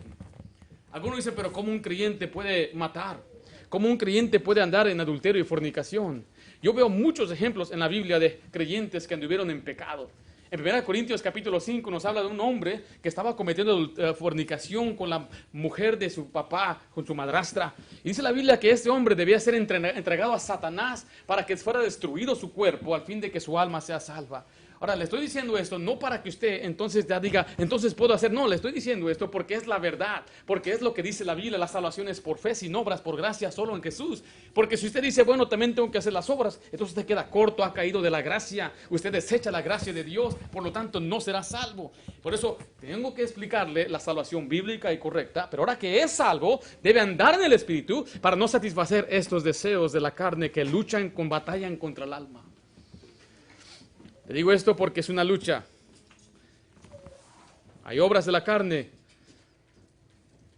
S1: Algunos dicen, pero ¿cómo un creyente puede matar? ¿Cómo un creyente puede andar en adulterio y fornicación? Yo veo muchos ejemplos en la Biblia de creyentes que anduvieron en pecado. En 1 Corintios capítulo 5 nos habla de un hombre que estaba cometiendo fornicación con la mujer de su papá, con su madrastra. Y dice la Biblia que este hombre debía ser entregado a Satanás para que fuera destruido su cuerpo al fin de que su alma sea salva. Ahora, le estoy diciendo esto no para que usted entonces ya diga, entonces puedo hacer. No, le estoy diciendo esto porque es la verdad, porque es lo que dice la Biblia, la salvación es por fe, sin obras, por gracia, solo en Jesús. Porque si usted dice, bueno, también tengo que hacer las obras, entonces usted queda corto, ha caído de la gracia, usted desecha la gracia de Dios, por lo tanto no será salvo. Por eso tengo que explicarle la salvación bíblica y correcta, pero ahora que es salvo, debe andar en el Espíritu para no satisfacer estos deseos de la carne que luchan, batallan contra el alma. Te digo esto porque es una lucha. Hay obras de la carne.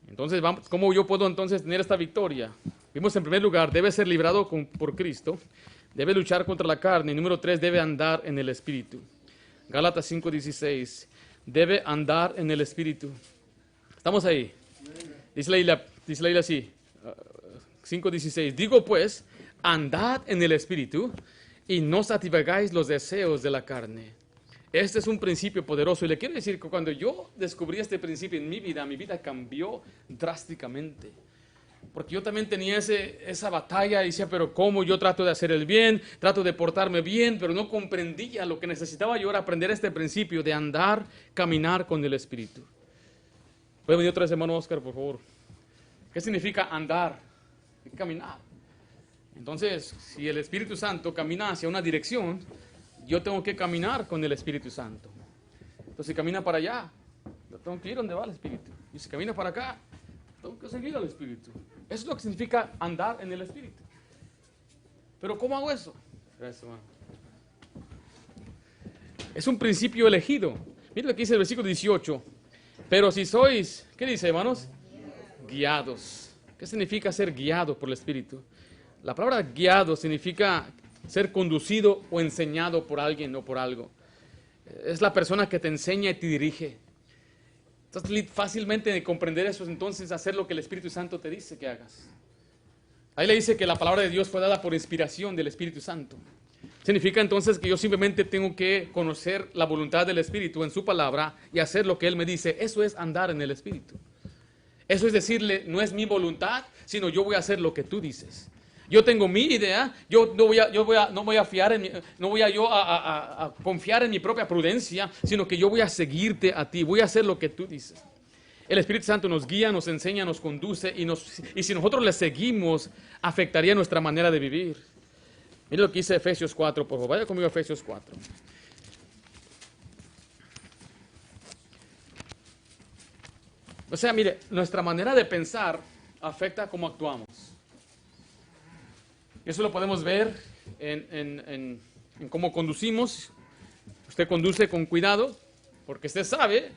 S1: Entonces, ¿cómo yo puedo entonces tener esta victoria? Vimos en primer lugar, debe ser librado por Cristo. Debe luchar contra la carne. Y número 3, debe andar en el Espíritu. Gálatas 5:16. Debe andar en el Espíritu. ¿Estamos ahí? Dice la Biblia así. 5:16. Digo pues, andad en el Espíritu y no satisfagáis los deseos de la carne. Este es un principio poderoso. Y le quiero decir que cuando yo descubrí este principio en mi vida cambió drásticamente. Porque yo también tenía esa batalla y decía, pero ¿cómo? Yo trato de hacer el bien, trato de portarme bien, pero no comprendía lo que necesitaba yo era aprender este principio de andar, caminar con el Espíritu. ¿Puede venir otra vez, hermano Oscar, por favor? ¿Qué significa andar? Caminar. Entonces, si el Espíritu Santo camina hacia una dirección, yo tengo que caminar con el Espíritu Santo. Entonces, si camina para allá, yo tengo que ir donde va el Espíritu. Y si camina para acá, tengo que seguir al Espíritu. Eso es lo que significa andar en el Espíritu. Pero ¿cómo hago eso? Gracias, hermano. Es un principio elegido. Mira lo que dice el versículo 18. Pero si sois, ¿qué dice, hermanos? Guiados. ¿Qué significa ser guiado por el Espíritu? La palabra guiado significa ser conducido o enseñado por alguien o por algo. Es la persona que te enseña y te dirige. Entonces, fácilmente de comprender eso, entonces hacer lo que el Espíritu Santo te dice que hagas. Ahí le dice que la palabra de Dios fue dada por inspiración del Espíritu Santo. Significa entonces que yo simplemente tengo que conocer la voluntad del Espíritu en su palabra y hacer lo que Él me dice. Eso es andar en el Espíritu. Eso es decirle, no es mi voluntad, sino yo voy a hacer lo que tú dices. Yo tengo mi idea, yo no voy a confiar en mi propia prudencia, sino que yo voy a seguirte a ti, voy a hacer lo que tú dices. El Espíritu Santo nos guía, nos enseña, nos conduce y si nosotros le seguimos, afectaría nuestra manera de vivir. Mire lo que dice Efesios 4, por favor, vaya conmigo a Efesios 4. O sea, mire, nuestra manera de pensar afecta cómo actuamos. Eso lo podemos ver en cómo conducimos. Usted conduce con cuidado, porque usted sabe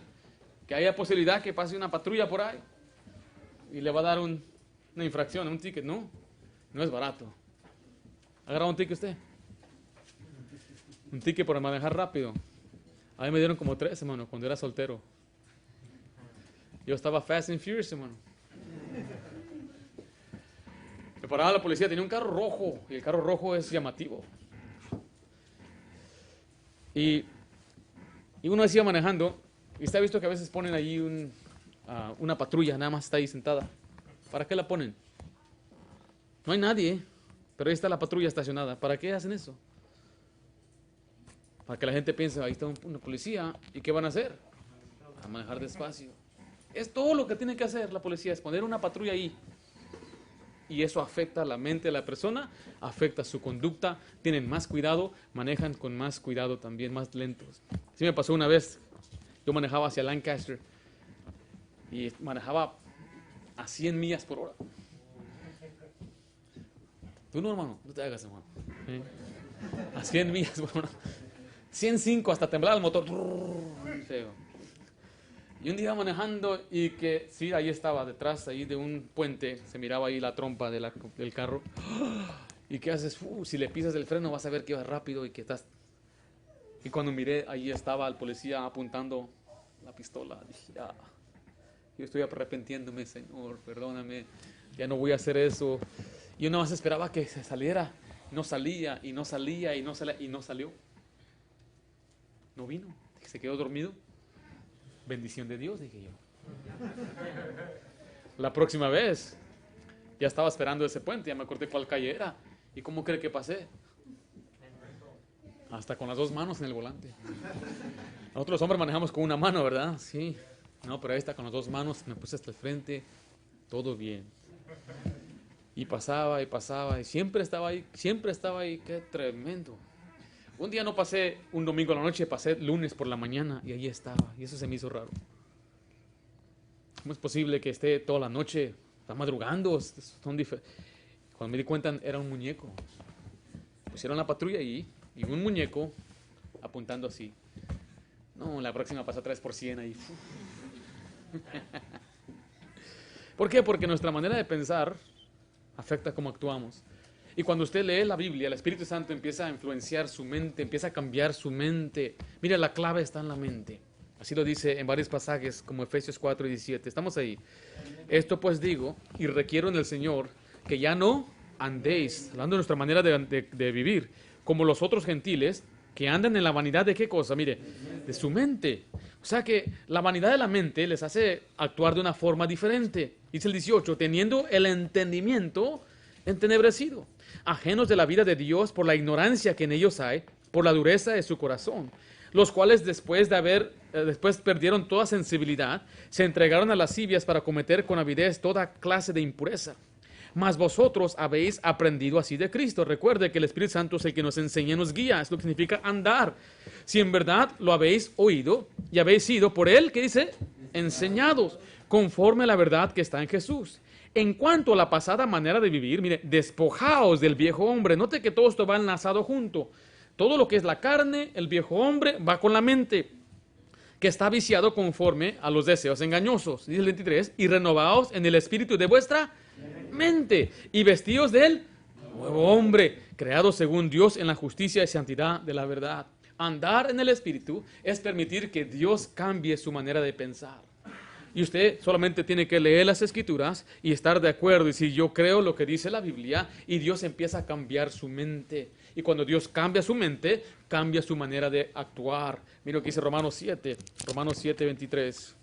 S1: que hay la posibilidad que pase una patrulla por ahí y le va a dar una infracción, un ticket. No es barato. ¿Agarra un ticket usted? Un ticket por manejar rápido. A mí me dieron como 3, hermano, cuando era soltero. Yo estaba fast and furious, hermano. Me paraba la policía, tenía un carro rojo, y el carro rojo es llamativo. Y uno decía manejando, y usted ha visto que a veces ponen ahí una patrulla, nada más está ahí sentada. ¿Para qué la ponen? No hay nadie, pero ahí está la patrulla estacionada. ¿Para qué hacen eso? Para que la gente piense, ahí está una policía, ¿y qué van a hacer? A manejar despacio. Es todo lo que tiene que hacer la policía, es poner una patrulla ahí. Y eso afecta la mente de la persona, afecta su conducta, tienen más cuidado, manejan con más cuidado también, más lentos. Sí me pasó una vez, yo manejaba hacia Lancaster y manejaba a 100 millas por hora. Tú no, hermano, no te hagas, hermano. A 100 millas por hora. 105 hasta temblar el motor. Y un día manejando y que, sí, ahí estaba, detrás ahí de un puente, se miraba ahí la trompa del carro. ¿Y qué haces? Si le pisas el freno vas a ver que vas rápido y que estás... Y cuando miré, ahí estaba el policía apuntando la pistola. Dije, yo estoy arrepintiéndome, Señor, perdóname, ya no voy a hacer eso. Yo nada más esperaba que se saliera. No salía, y no salía, y no salía, y no salió. No vino, se quedó dormido. Bendición de Dios, dije yo. La próxima vez, ya estaba esperando ese puente, ya me acordé cuál calle era. ¿Y cómo cree que pasé? Hasta con las 2 manos en el volante. Nosotros los hombres manejamos con una mano, ¿verdad? Sí. No, pero ahí está con las 2 manos, me puse hasta el frente, todo bien. Y pasaba, y siempre estaba ahí, qué tremendo. Un día no pasé un domingo a la noche, pasé lunes por la mañana y ahí estaba. Y eso se me hizo raro. ¿Cómo es posible que esté toda la noche, está madrugando? Cuando me di cuenta era un muñeco. Pusieron la patrulla ahí y un muñeco apuntando así. No, la próxima pasa 3% ahí. ¿Por qué? Porque nuestra manera de pensar afecta cómo actuamos. Y cuando usted lee la Biblia, el Espíritu Santo empieza a influenciar su mente, empieza a cambiar su mente. Mira, la clave está en la mente. Así lo dice en varios pasajes como Efesios 4:17. Estamos ahí. Esto pues digo y requiero en el Señor que ya no andéis, hablando de nuestra manera de vivir, como los otros gentiles que andan en la vanidad de qué cosa, mire, de su mente. O sea que la vanidad de la mente les hace actuar de una forma diferente. Dice el 18, teniendo el entendimiento entenebrecido, ajenos de la vida de Dios por la ignorancia que en ellos hay, por la dureza de su corazón, los cuales después perdieron toda sensibilidad, se entregaron a lascivias para cometer con avidez toda clase de impureza. Mas vosotros habéis aprendido así de Cristo. Recuerde que el Espíritu Santo es el que nos enseña y nos guía. Es lo que significa andar. Si en verdad lo habéis oído y habéis sido por Él, ¿qué dice? Enseñados, conforme a la verdad que está en Jesús. En cuanto a la pasada manera de vivir, mire, despojaos del viejo hombre. Note que todo esto va enlazado junto. Todo lo que es la carne, el viejo hombre, va con la mente, que está viciado conforme a los deseos engañosos. Dice el 23, y renovaos en el espíritu de vuestra mente, y vestidos del nuevo hombre, creado según Dios en la justicia y santidad de la verdad. Andar en el espíritu es permitir que Dios cambie su manera de pensar. Y usted solamente tiene que leer las escrituras y estar de acuerdo y decir, yo creo lo que dice la Biblia, y Dios empieza a cambiar su mente. Y cuando Dios cambia su mente, cambia su manera de actuar. Mira lo que dice Romanos 7:23.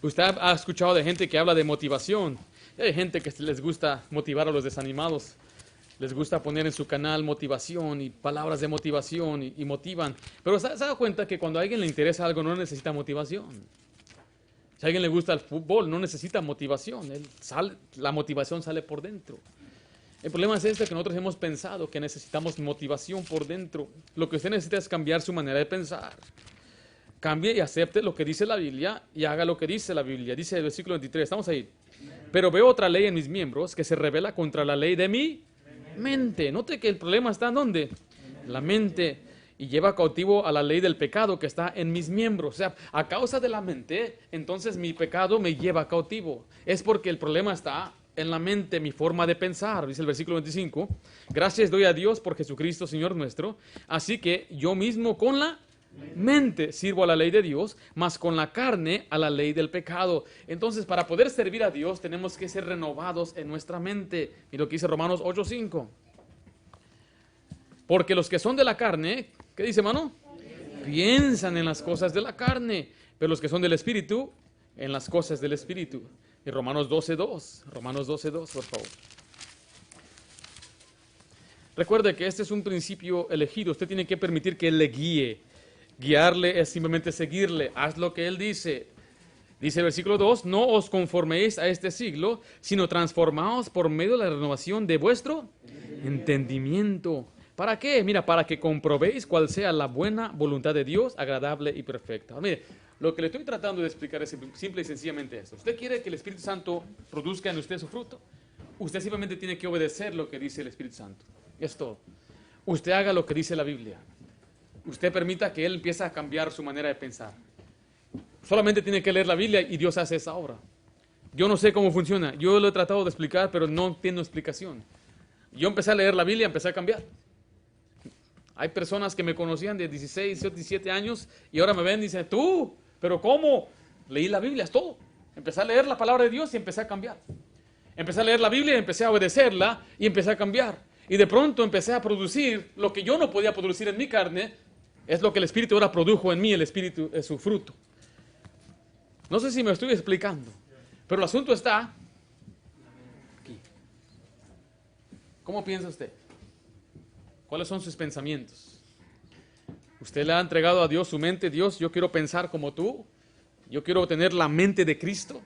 S1: Usted ha escuchado de gente que habla de motivación. Hay gente que les gusta motivar a los desanimados. Les gusta poner en su canal motivación y palabras de motivación y motivan. Pero ¿se ha dado cuenta que cuando a alguien le interesa algo no necesita motivación? Si a alguien le gusta el fútbol no necesita motivación. La motivación sale por dentro. El problema es que nosotros hemos pensado que necesitamos motivación por dentro. Lo que usted necesita es cambiar su manera de pensar. Cambie y acepte lo que dice la Biblia y haga lo que dice la Biblia. Dice el versículo 23, estamos ahí. Pero veo otra ley en mis miembros que se revela contra la ley de mi mente. Note que el problema está en ¿dónde? La mente. Y lleva cautivo a la ley del pecado que está en mis miembros. O sea, a causa de la mente, entonces mi pecado me lleva cautivo. Es porque el problema está en la mente, mi forma de pensar. Dice el versículo 25. Gracias doy a Dios por Jesucristo, Señor nuestro. Así que yo mismo con la mente sirvo a la ley de Dios, mas con la carne a la ley del pecado. Entonces, para poder servir a Dios, tenemos que ser renovados en nuestra mente. Y lo que dice Romanos 8:5. Porque los que son de la carne, ¿qué dice, hermano? Piensan en las cosas de la carne, pero los que son del Espíritu, en las cosas del Espíritu. Y Romanos 12:2. Romanos 12:2, por favor. Recuerde que este es un principio elegido. Usted tiene que permitir que Él le guíe. Guiarle es simplemente seguirle. Haz lo que Él dice. Dice el versículo 2, no os conforméis a este siglo, sino transformaos por medio de la renovación de vuestro entendimiento. ¿Para qué? Mira, para que comprobéis cuál sea la buena voluntad de Dios, agradable y perfecta. Mire, lo que le estoy tratando de explicar es simple y sencillamente esto. ¿Usted quiere que el Espíritu Santo produzca en usted su fruto? Usted simplemente tiene que obedecer lo que dice el Espíritu Santo. Es todo. Usted haga lo que dice la Biblia. Usted permita que Él empiece a cambiar su manera de pensar. Solamente tiene que leer la Biblia y Dios hace esa obra. Yo no sé cómo funciona. Yo lo he tratado de explicar, pero no tengo explicación. Yo empecé a leer la Biblia y empecé a cambiar. Hay personas que me conocían de 16, 17 años y ahora me ven y dicen, tú, ¿pero cómo? Leí la Biblia, es todo. Empecé a leer la palabra de Dios y empecé a cambiar. Empecé a leer la Biblia y empecé a obedecerla y empecé a cambiar. Y de pronto empecé a producir lo que yo no podía producir en mi carne. Es lo que el Espíritu ahora produjo en mí, el Espíritu es su fruto. No sé si me estoy explicando, pero el asunto está aquí. ¿Cómo piensa usted? ¿Cuáles son sus pensamientos? ¿Usted le ha entregado a Dios su mente? Dios, yo quiero pensar como tú. Yo quiero tener la mente de Cristo.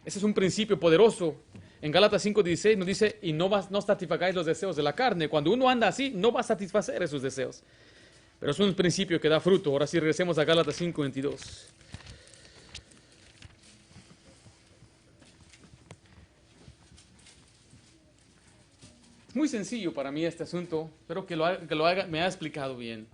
S1: Ese es un principio poderoso. En Gálatas 5:16 nos dice, y no satisfagáis los deseos de la carne. Cuando uno anda así, no va a satisfacer esos deseos. Pero es un principio que da fruto. Ahora sí regresemos a Gálatas 5:22. muy sencillo para mí este asunto, pero me ha explicado bien.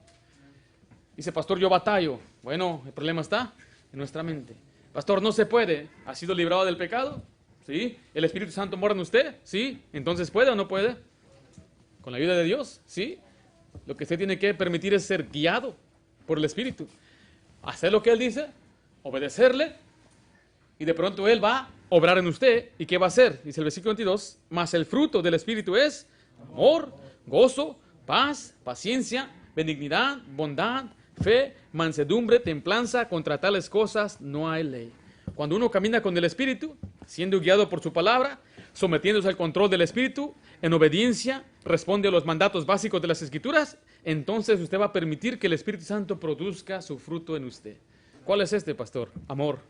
S1: Dice, pastor, yo batallo. Bueno, el problema está en nuestra mente. Pastor, no se puede. ¿Ha sido librado del pecado? ¿Sí? ¿El Espíritu Santo mora en usted? ¿Sí? Entonces, ¿puede o no puede? Con la ayuda de Dios, ¿sí? Lo que usted tiene que permitir es ser guiado por el Espíritu. Hacer lo que Él dice, obedecerle, y de pronto Él va a obrar en usted. ¿Y qué va a hacer? Dice el versículo 22, mas el fruto del Espíritu es amor, gozo, paz, paciencia, benignidad, bondad, fe, mansedumbre, templanza. Contra tales cosas no hay ley. Cuando uno camina con el Espíritu, siendo guiado por su palabra, sometiéndose al control del Espíritu, en obediencia, responde a los mandatos básicos de las Escrituras, entonces usted va a permitir que el Espíritu Santo produzca su fruto en usted. ¿Cuál es este, pastor? Amor.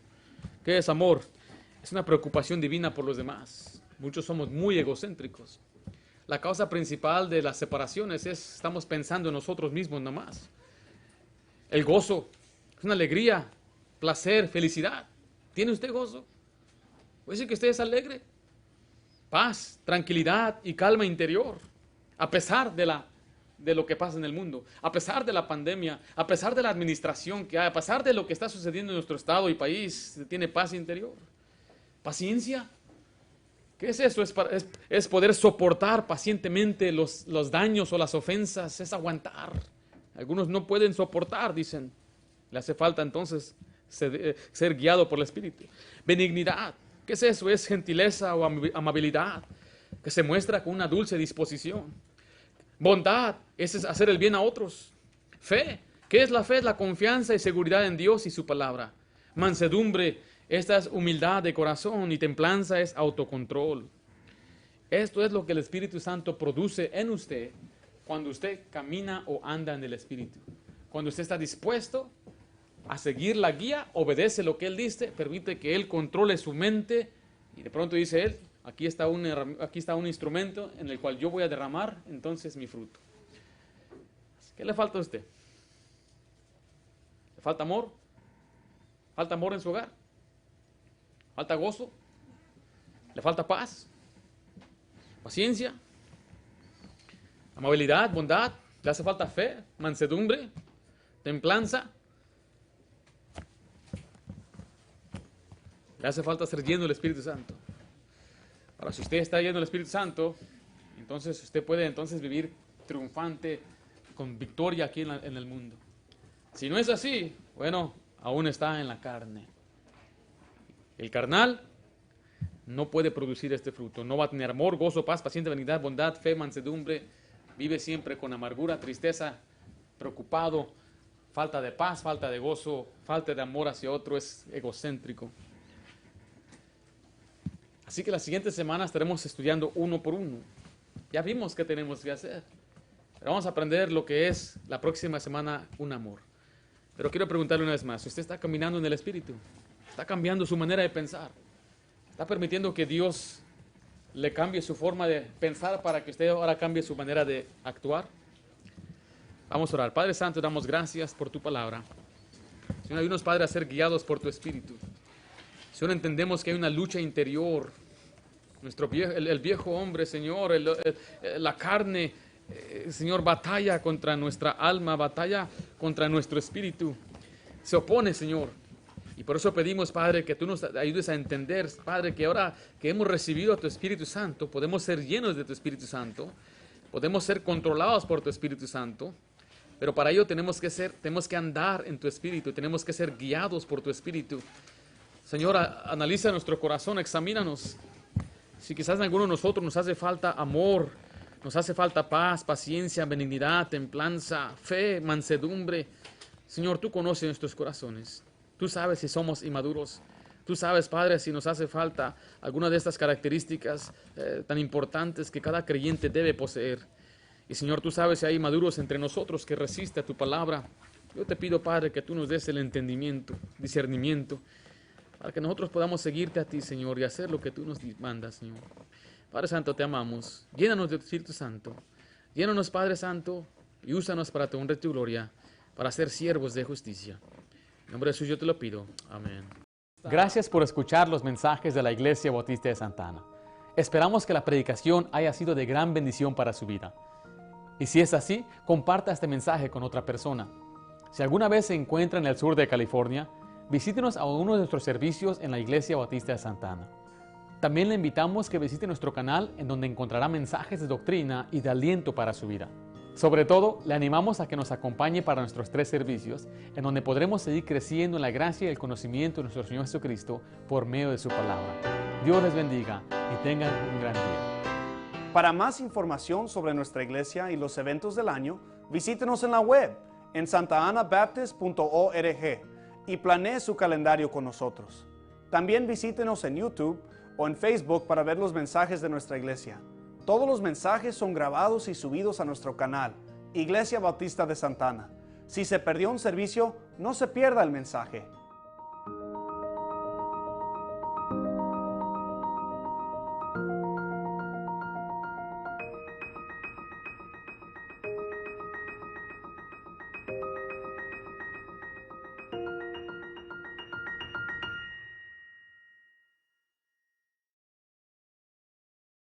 S1: ¿Qué es amor? Es una preocupación divina por los demás. Muchos somos muy egocéntricos. La causa principal de las separaciones es estamos pensando en nosotros mismos nomás. El gozo es una alegría, placer, felicidad. ¿Tiene usted gozo? ¿Puede decir que usted es alegre? Paz, tranquilidad y calma interior, a pesar de lo que pasa en el mundo, a pesar de la pandemia, a pesar de la administración que hay, a pesar de lo que está sucediendo en nuestro estado y país, tiene paz interior. Paciencia. ¿Qué es eso? Es poder soportar pacientemente los daños o las ofensas, es aguantar. Algunos no pueden soportar, dicen. Le hace falta entonces ser guiado por el Espíritu. Benignidad. ¿Qué es eso? Es gentileza o amabilidad que se muestra con una dulce disposición. Bondad es hacer el bien a otros. Fe. ¿Qué es la fe? Es la confianza y seguridad en Dios y su palabra. Mansedumbre. Esta es humildad de corazón, y templanza es autocontrol. Esto es lo que el Espíritu Santo produce en usted cuando usted camina o anda en el Espíritu. Cuando usted está dispuesto a seguir la guía, obedece lo que Él dice, permite que Él controle su mente, y de pronto dice Él, aquí está un instrumento en el cual yo voy a derramar entonces mi fruto. ¿Qué le falta a usted? ¿Le falta amor? ¿Falta amor en su hogar? ¿Falta gozo? ¿Le falta paz? ¿Paciencia? ¿Amabilidad? ¿Bondad? ¿Le hace falta fe? ¿Mansedumbre? ¿Templanza? Le hace falta ser lleno del Espíritu Santo. Ahora, si usted está lleno del Espíritu Santo, entonces usted puede vivir triunfante, con victoria aquí en el mundo. Si no es así, bueno, aún está en la carne. El carnal no puede producir este fruto. No va a tener amor, gozo, paz, paciencia, benignidad, bondad, fe, mansedumbre. Vive siempre con amargura, tristeza, preocupado, falta de paz, falta de gozo, falta de amor hacia otro, es egocéntrico. Así que las siguientes semanas estaremos estudiando uno por uno. Ya vimos qué tenemos que hacer. Pero vamos a aprender lo que es la próxima semana un amor. Pero quiero preguntarle una vez más, ¿usted está caminando en el Espíritu? ¿Está cambiando su manera de pensar? ¿Está permitiendo que Dios le cambie su forma de pensar para que usted ahora cambie su manera de actuar? Vamos a orar. Padre Santo, damos gracias por tu palabra. Señor, ayúdanos, Padre, a ser guiados por tu Espíritu. Señor, entendemos que hay una lucha interior. El viejo hombre, Señor, la carne, Señor, batalla contra nuestra alma, batalla contra nuestro espíritu. Se opone, Señor. Y por eso pedimos, Padre, que tú nos ayudes a entender, Padre, que ahora que hemos recibido a tu Espíritu Santo, podemos ser llenos de tu Espíritu Santo, podemos ser controlados por tu Espíritu Santo, pero para ello tenemos que andar en tu Espíritu, tenemos que ser guiados por tu Espíritu. Señor, analiza nuestro corazón, examínanos. Si quizás en alguno de nosotros nos hace falta amor, nos hace falta paz, paciencia, benignidad, templanza, fe, mansedumbre. Señor, tú conoces nuestros corazones. Tú sabes si somos inmaduros. Tú sabes, Padre, si nos hace falta alguna de estas características tan importantes que cada creyente debe poseer. Y Señor, tú sabes si hay inmaduros entre nosotros que resisten a tu palabra. Yo te pido, Padre, que tú nos des el entendimiento, discernimiento, para que nosotros podamos seguirte a ti, Señor, y hacer lo que tú nos mandas, Señor. Padre Santo, te amamos. Llénanos de tu Espíritu Santo. Llénanos, Padre Santo, y úsanos para tu honra y tu gloria, para ser siervos de justicia. En nombre de Jesús yo te lo pido. Amén. Gracias por escuchar los mensajes de la Iglesia Bautista de Santa Ana. Esperamos que la predicación haya sido de gran bendición para su vida. Y si es así, comparta este mensaje con otra persona. Si alguna vez se encuentra en el sur de California, visítenos a uno de nuestros servicios en la Iglesia Bautista de Santa Ana. También le invitamos que visite nuestro canal, en donde encontrará mensajes de doctrina y de aliento para su vida. Sobre todo, le animamos a que nos acompañe para nuestros 3 servicios, en donde podremos seguir creciendo en la gracia y el conocimiento de nuestro Señor Jesucristo por medio de su palabra. Dios les bendiga y tengan un gran día.
S2: Para más información sobre nuestra iglesia y los eventos del año, visítenos en la web en santaanabaptist.org y planee su calendario con nosotros. También visítenos en YouTube o en Facebook para ver los mensajes de nuestra iglesia. Todos los mensajes son grabados y subidos a nuestro canal, Iglesia Bautista de Santa Ana. Si se perdió un servicio, no se pierda el mensaje.